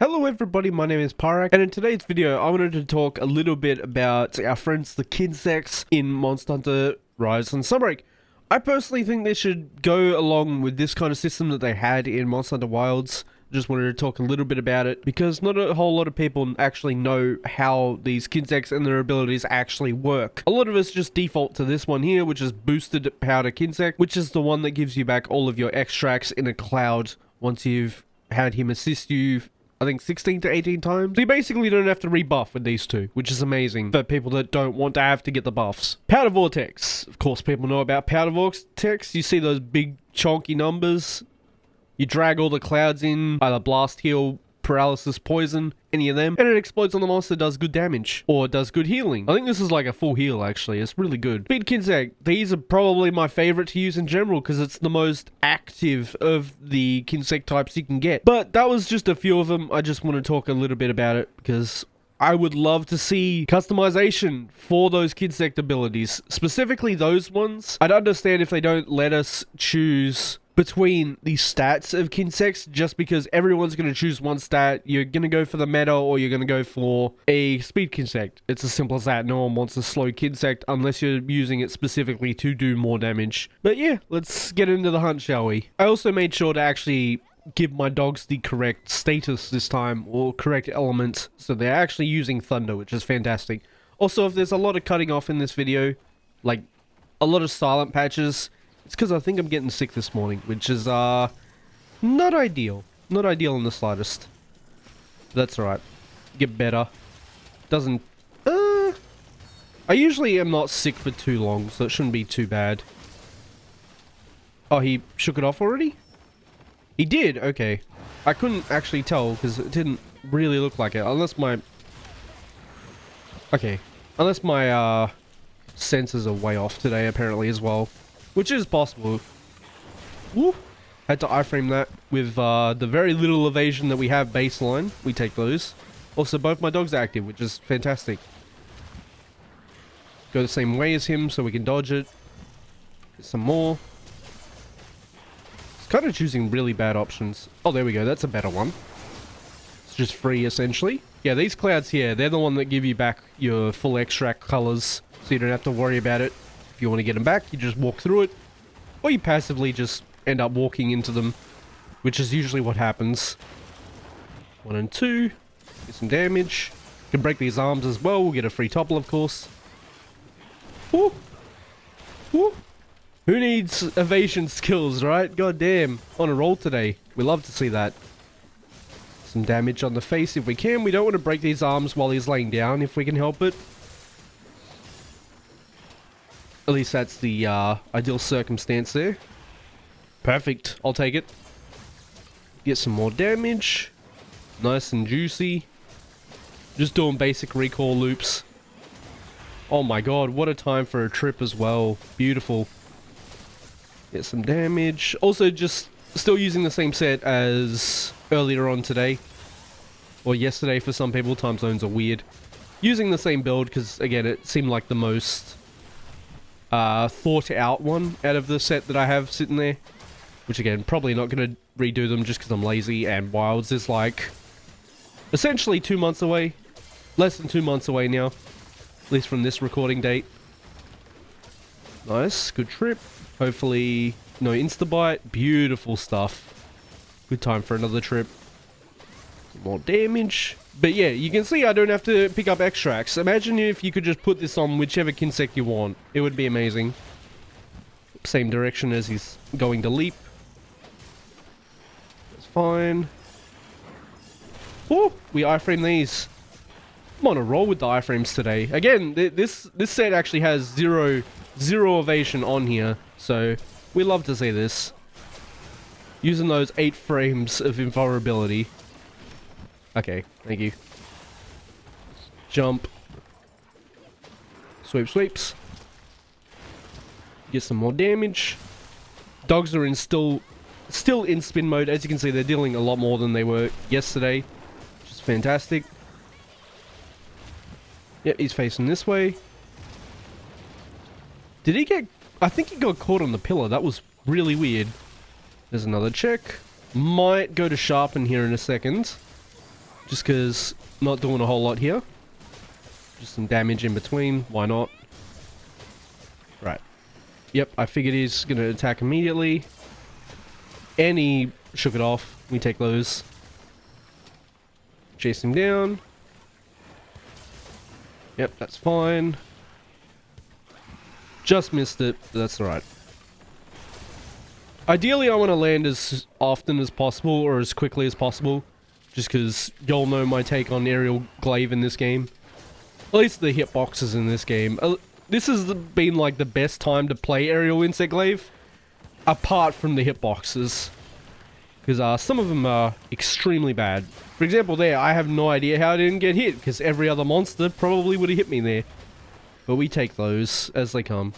Hello everybody, my name is Pyrac, and in today's video I wanted to talk a little bit about our friends the Kinsects in Monster Hunter Rise and Sunbreak. I personally think they should go along with this kind of system that they had in Monster Hunter Wilds. Just wanted to talk a little bit about it because not a whole lot of people actually know how these Kinsects and their abilities actually work. A lot of us just default to this one here, which is boosted powder Kinsect, which is the one that gives you back all of your extracts in a cloud once you've had him assist you, I think 16 to 18 times. So you basically don't have to rebuff with these two, which is amazing for people that don't want to have to get the buffs. Powder Vortex. Of course, people know about Powder Vortex. You see those big chunky numbers. You drag all the clouds in, either blast, heal, paralysis, poison, any of them, and it explodes on the monster, does good damage, or does good healing. I think this is like a full heal, actually. It's really good. Speed Kinsect. These are probably my favorite to use in general, because it's the most active of the Kinsect types you can get. But that was just a few of them. I just want to talk a little bit about it, because I would love to see customization for those Kinsect abilities, specifically those ones. I'd understand if they don't let us choose between the stats of Kinsects, just because everyone's going to choose one stat. You're going to go for the meta, or you're going to go for a speed Kinsect. It's as simple as that. No one wants a slow Kinsect unless you're using it specifically to do more damage. But yeah, let's get into the hunt, shall we? I also made sure to actually give my dogs the correct status this time, or correct element, so they're actually using thunder, which is fantastic. Also, if there's a lot of cutting off in this video, like a lot of silent patches, it's because I think I'm getting sick this morning, which is not ideal. Not ideal in the slightest. That's alright. Get better. Doesn't... I usually am not sick for too long, so it shouldn't be too bad. Oh, he shook it off already? He did? Okay. I couldn't actually tell, because it didn't really look like it. Unless my... Okay. Unless my, sensors are way off today, apparently, as well. Which is possible. Woo! Had to iframe that with the very little evasion that we have baseline. We take those. Also, both my dogs are active, which is fantastic. Go the same way as him so we can dodge it. Get some more. It's kind of choosing really bad options. Oh, there we go. That's a better one. It's just free, essentially. Yeah, these clouds here, they're the one that give you back your full extract colors, so you don't have to worry about it. If you want to get them back, you just walk through it, or you passively just end up walking into them, which is usually what happens. 1 and 2, get some damage. You can break these arms as well, we'll get a free topple, of course. Woo! Woo! Who needs evasion skills, right? God damn, on a roll today. We love to see that. Some damage on the face if we can. We don't want to break these arms while he's laying down if we can help it. At least that's the ideal circumstance there. Perfect. I'll take it. Get some more damage. Nice and juicy. Just doing basic recall loops. Oh my god, what a time for a trip as well. Beautiful. Get some damage. Also, just still using the same set as earlier on today. Or yesterday for some people. Time zones are weird. Using the same build because, again, it seemed like the most thought out one out of the set that I have sitting there, which again, probably not going to redo them just because I'm lazy, and Wilds is like essentially 2 months away, less than 2 months away now, at least from this recording date. Nice, good trip. Hopefully no insta-bite. Beautiful stuff. Good time for another trip. Some more damage. But yeah, you can see I don't have to pick up extracts. Imagine if you could just put this on whichever Kinsect you want. It would be amazing. Same direction as he's going to leap. That's fine. Oh, we iframe these. I'm on a roll with the iframes today. Again, this set actually has zero evasion on here. So, we love to see this. Using those 8 frames of invulnerability. Okay, thank you. Jump. Sweeps. Get some more damage. Dogs are in still in spin mode. As you can see, they're dealing a lot more than they were yesterday, which is fantastic. Yep, he's facing this way. Did he get... I think he got caught on the pillar. That was really weird. There's another check. Might go to sharpen here in a second. just because not doing a whole lot here. Just some damage in between. Why not? Right. Yep, I figured he's going to attack immediately. And he shook it off. We take those. Chase him down. Yep, that's fine. Just missed it. That's alright. Ideally, I want to land as often as possible or as quickly as possible. Just because y'all know my take on aerial glaive in this game. At least the hitboxes in this game. This has been like the best time to play aerial insect glaive. Apart from the hitboxes. Because some of them are extremely bad. For example there, I have no idea how I didn't get hit. Because every other monster probably would have hit me there. But we take those as they come.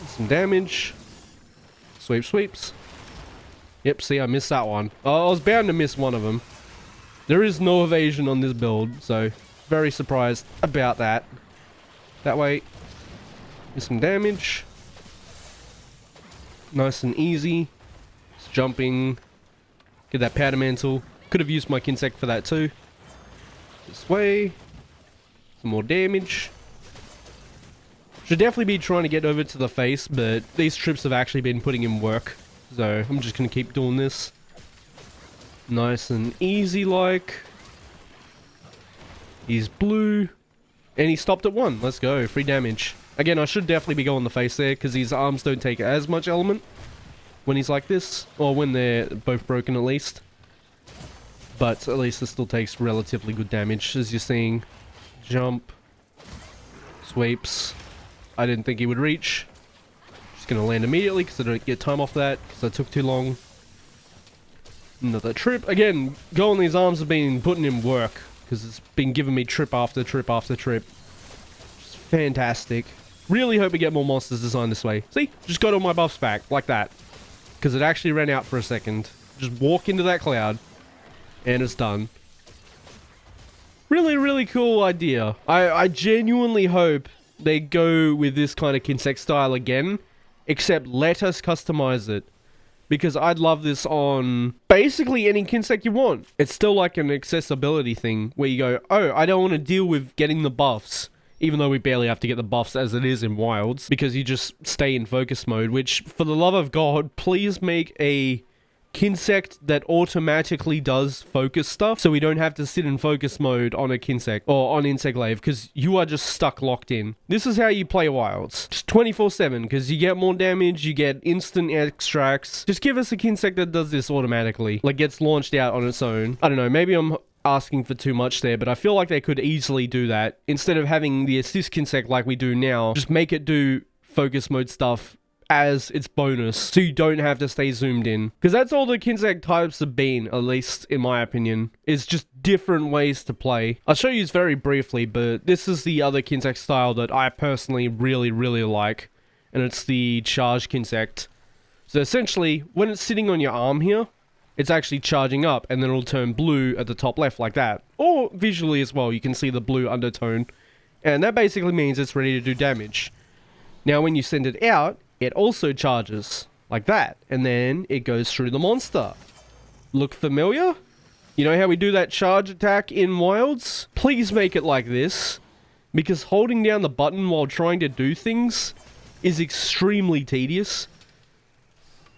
Some damage. Sweeps. Yep, see, I missed that one. I was bound to miss one of them. There is no evasion on this build, so very surprised about that. That way, get some damage. Nice and easy. Just jumping. Get that powder mantle. Could have used my Kinsect for that too. This way. Some more damage. Should definitely be trying to get over to the face, but these trips have actually been putting in work. So I'm just going to keep doing this. Nice and easy like. He's blue. And he stopped at 1. Let's go. Free damage. Again, I should definitely be going the face there, because his arms don't take as much element when he's like this. Or when they're both broken at least. But at least it still takes relatively good damage, as you're seeing. Jump. Sweeps. I didn't think he would reach. Just gonna land immediately because I don't get time off that because I took too long. Another trip. Again, going these arms have been putting in work because it's been giving me trip after trip after trip. Just fantastic. Really hope we get more monsters designed this way. See? Just got all my buffs back like that because it actually ran out for a second. Just walk into that cloud and it's done. Really cool idea. I genuinely hope they go with this kind of Kinsect style again, except let us customize it. Because I'd love this on basically any Kinsect you want. It's still like an accessibility thing where you go, oh, I don't want to deal with getting the buffs. Even though we barely have to get the buffs as it is in Wilds. Because you just stay in focus mode, which, for the love of God, please make a Kinsect that automatically does focus stuff, so we don't have to sit in focus mode on a Kinsect or on Insect Glaive, because you are just stuck locked in. This is how you play Wilds. Just 24/7, because you get more damage, you get instant extracts. Just give us a Kinsect that does this automatically, like gets launched out on its own. I don't know, maybe I'm asking for too much there, but I feel like they could easily do that. Instead of having the assist Kinsect like we do now, just make it do focus mode stuff as its bonus, so you don't have to stay zoomed in. Because that's all the Kinsect types have been, at least in my opinion, is just different ways to play. I'll show you very briefly, but this is the other Kinsect style that I personally really like, and it's the charge Kinsect. So essentially, when it's sitting on your arm here, it's actually charging up, and then it'll turn blue at the top left like that. Or visually as well, you can see the blue undertone, and that basically means it's ready to do damage. Now when you send it out, it also charges, like that, and then it goes through the monster. Look familiar? You know how we do that charge attack in Wilds? Please make it like this, because holding down the button while trying to do things is extremely tedious.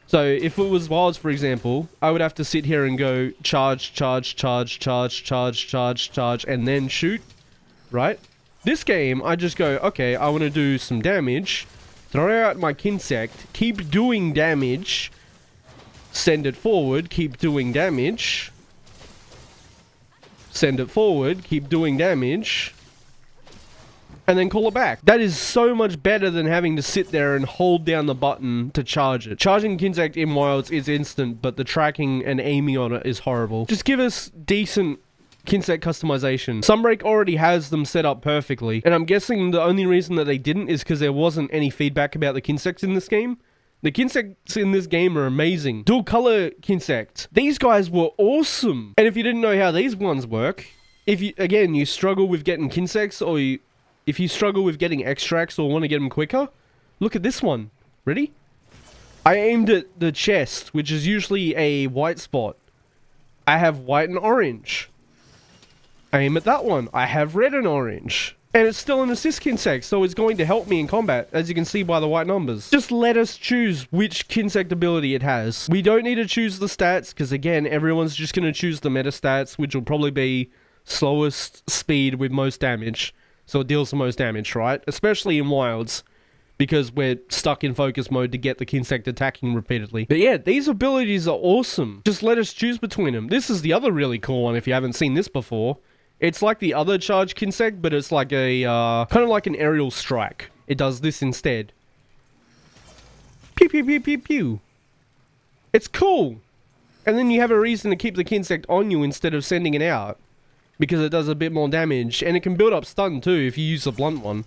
So if it was Wilds, for example, I would have to sit here and go charge, and then shoot, right? This game, I just go, okay, I want to do some damage, throw out my Kinsect, keep doing damage, send it forward, keep doing damage, send it forward, keep doing damage, and then call it back. That is so much better than having to sit there and hold down the button to charge it. Charging Kinsect in Wilds is instant, but the tracking and aiming on it is horrible. Just give us decent Kinsect customization. Sunbreak already has them set up perfectly, and I'm guessing the only reason that they didn't is because there wasn't any feedback about the Kinsects in this game. The Kinsects in this game are amazing. Dual color Kinsects. These guys were awesome. And if you didn't know how these ones work, if you, again, you struggle with getting Kinsects, or if you struggle with getting extracts or want to get them quicker, look at this one. Ready? I aimed at the chest, which is usually a white spot. I have white and orange. aim at that one. I have red and orange. And it's still an assist Kinsect, so it's going to help me in combat, as you can see by the white numbers. Just let us choose which Kinsect ability it has. We don't need to choose the stats, because again, everyone's just going to choose the meta stats, which will probably be slowest speed with most damage. So it deals the most damage, right? Especially in wilds, because we're stuck in focus mode to get the Kinsect attacking repeatedly. But yeah, these abilities are awesome. Just let us choose between them. This is the other really cool one if you haven't seen this before. It's like the other charge Kinsect, but it's like a, kind of like an aerial strike. It does this instead. Pew, pew, pew, pew, pew. It's cool. And then you have a reason to keep the Kinsect on you instead of sending it out. Because it does a bit more damage, and it can build up stun too if you use the blunt one.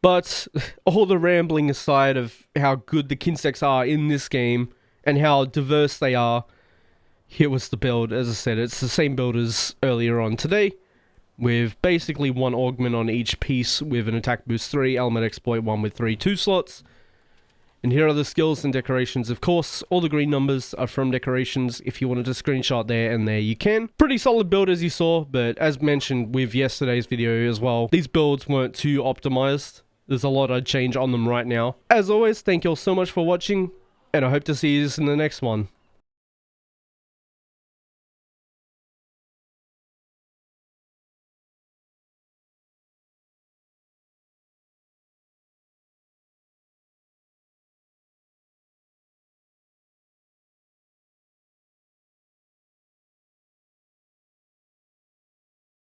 But all the rambling aside of how good the Kinsects are in this game, and how diverse they are, here was the build. As I said, it's the same build as earlier on today, with basically one augment on each piece with an attack boost 3, element exploit 1 with 3 2 slots. And here are the skills and decorations. Of course, all the green numbers are from decorations. If you wanted to screenshot there and there, you can. Pretty solid build as you saw, but as mentioned with yesterday's video as well, these builds weren't too optimized. There's a lot I'd change on them right now. As always, thank you all so much for watching, and I hope to see you in the next one.